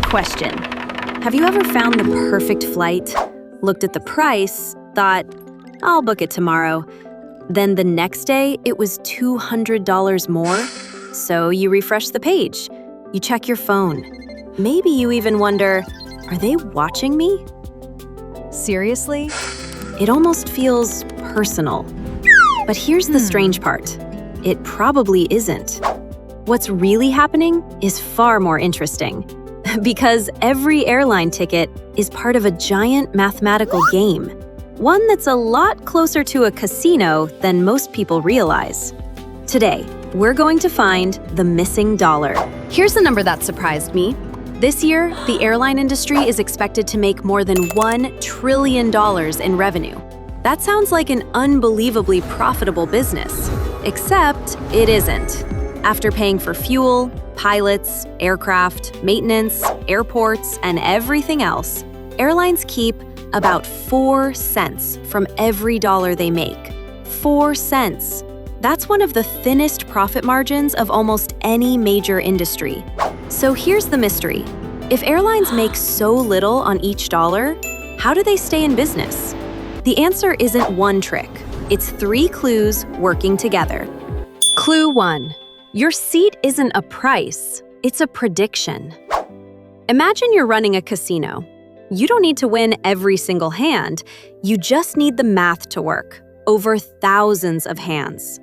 question. Have you ever found the perfect flight, looked at the price, thought, I'll book it tomorrow. Then the next day, it was $200 more? So you refresh the page. You check your phone. Maybe you even wonder, are they watching me? Seriously? It almost feels personal. But here's the strange part. It probably isn't. What's really happening is far more interesting. Because every airline ticket is part of a giant mathematical game. One that's a lot closer to a casino than most people realize. Today, we're going to find the missing dollar. Here's the number that surprised me. This year, the airline industry is expected to make more than $1 trillion in revenue. That sounds like an unbelievably profitable business. Except it isn't. After paying for fuel, pilots, aircraft, maintenance, airports, and everything else, airlines keep about 4 cents from every dollar they make. 4 cents. That's one of the thinnest profit margins of almost any major industry. So here's the mystery. If airlines make so little on each dollar, how do they stay in business? The answer isn't one trick. It's 3 clues working together. Clue 1. Your seat isn't a price, it's a prediction. Imagine you're running a casino. You don't need to win every single hand, you just need the math to work, over thousands of hands.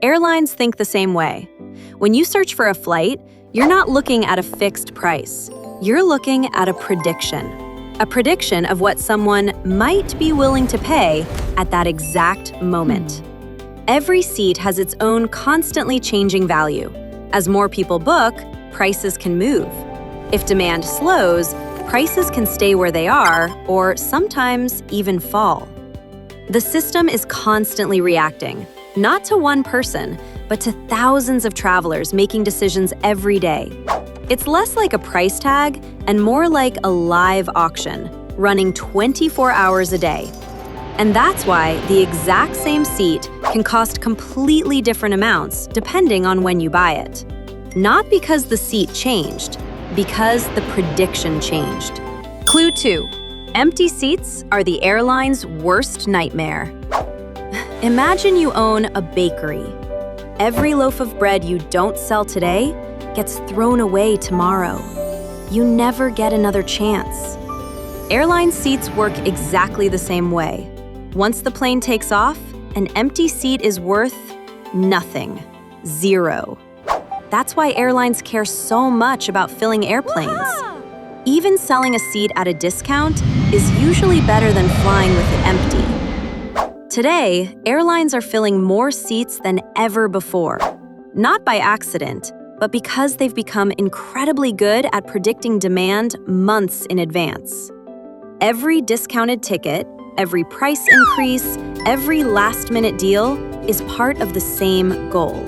Airlines think the same way. When you search for a flight, you're not looking at a fixed price. You're looking at a prediction of what someone might be willing to pay at that exact moment. Every seat has its own constantly changing value. As more people book, prices can move. If demand slows, prices can stay where they are or sometimes even fall. The system is constantly reacting, not to one person, but to thousands of travelers making decisions every day. It's less like a price tag and more like a live auction, running 24 hours a day. And that's why the exact same seat can cost completely different amounts depending on when you buy it. Not because the seat changed, because the prediction changed. Clue 2. Empty seats are the airline's worst nightmare. Imagine you own a bakery. Every loaf of bread you don't sell today gets thrown away tomorrow. You never get another chance. Airline seats work exactly the same way. Once the plane takes off, an empty seat is worth nothing. 0. That's why airlines care so much about filling airplanes. Even selling a seat at a discount is usually better than flying with it empty. Today, airlines are filling more seats than ever before. Not by accident, but because they've become incredibly good at predicting demand months in advance. Every discounted ticket, every price increase, every last-minute deal is part of the same goal.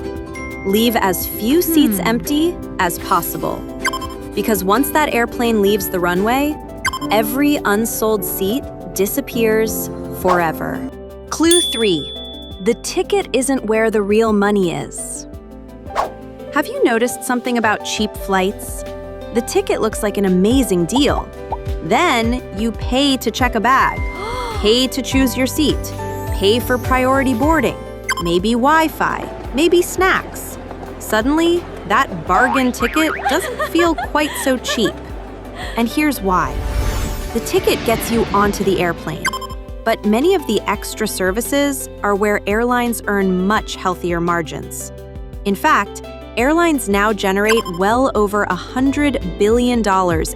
Leave as few seats empty as possible. Because once that airplane leaves the runway, every unsold seat disappears forever. Clue 3. The ticket isn't where the real money is. Have you noticed something about cheap flights? The ticket looks like an amazing deal. Then you pay to check a bag, pay to choose your seat, pay for priority boarding, maybe Wi-Fi, maybe snacks. Suddenly, that bargain ticket doesn't feel quite so cheap. And here's why. The ticket gets you onto the airplane, but many of the extra services are where airlines earn much healthier margins. In fact, airlines now generate well over $100 billion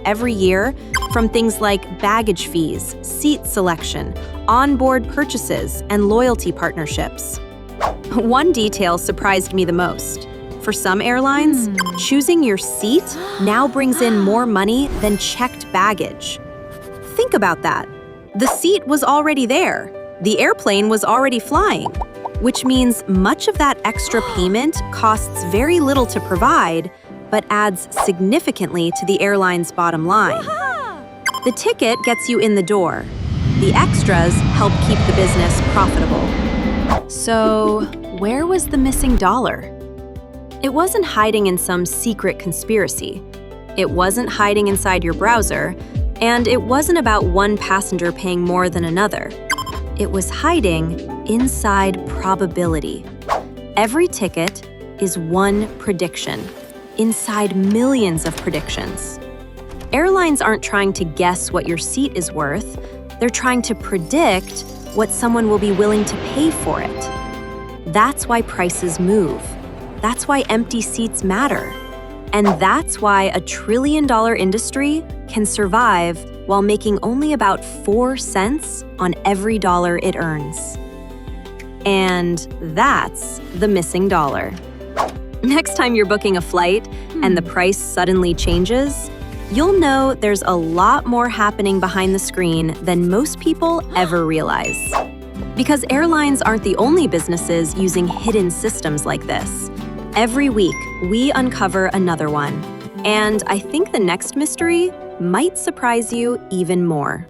every year from things like baggage fees, seat selection, onboard purchases, and loyalty partnerships. One detail surprised me the most. For some airlines, choosing your seat now brings in more money than checked baggage. Think about that. The seat was already there. The airplane was already flying, which means much of that extra payment costs very little to provide, but adds significantly to the airline's bottom line. The ticket gets you in the door. The extras help keep the business profitable. So, where was the missing dollar? It wasn't hiding in some secret conspiracy. It wasn't hiding inside your browser, and it wasn't about one passenger paying more than another. It was hiding inside probability. Every ticket is one prediction, inside millions of predictions. Airlines aren't trying to guess what your seat is worth. They're trying to predict what someone will be willing to pay for it. That's why prices move. That's why empty seats matter. And that's why a $1 trillion industry can survive while making only about 4 cents on every dollar it earns. And that's the missing dollar. Next time you're booking a flight and the price suddenly changes, you'll know there's a lot more happening behind the screen than most people ever realize. Because airlines aren't the only businesses using hidden systems like this. Every week, we uncover another one. And I think the next mystery might surprise you even more.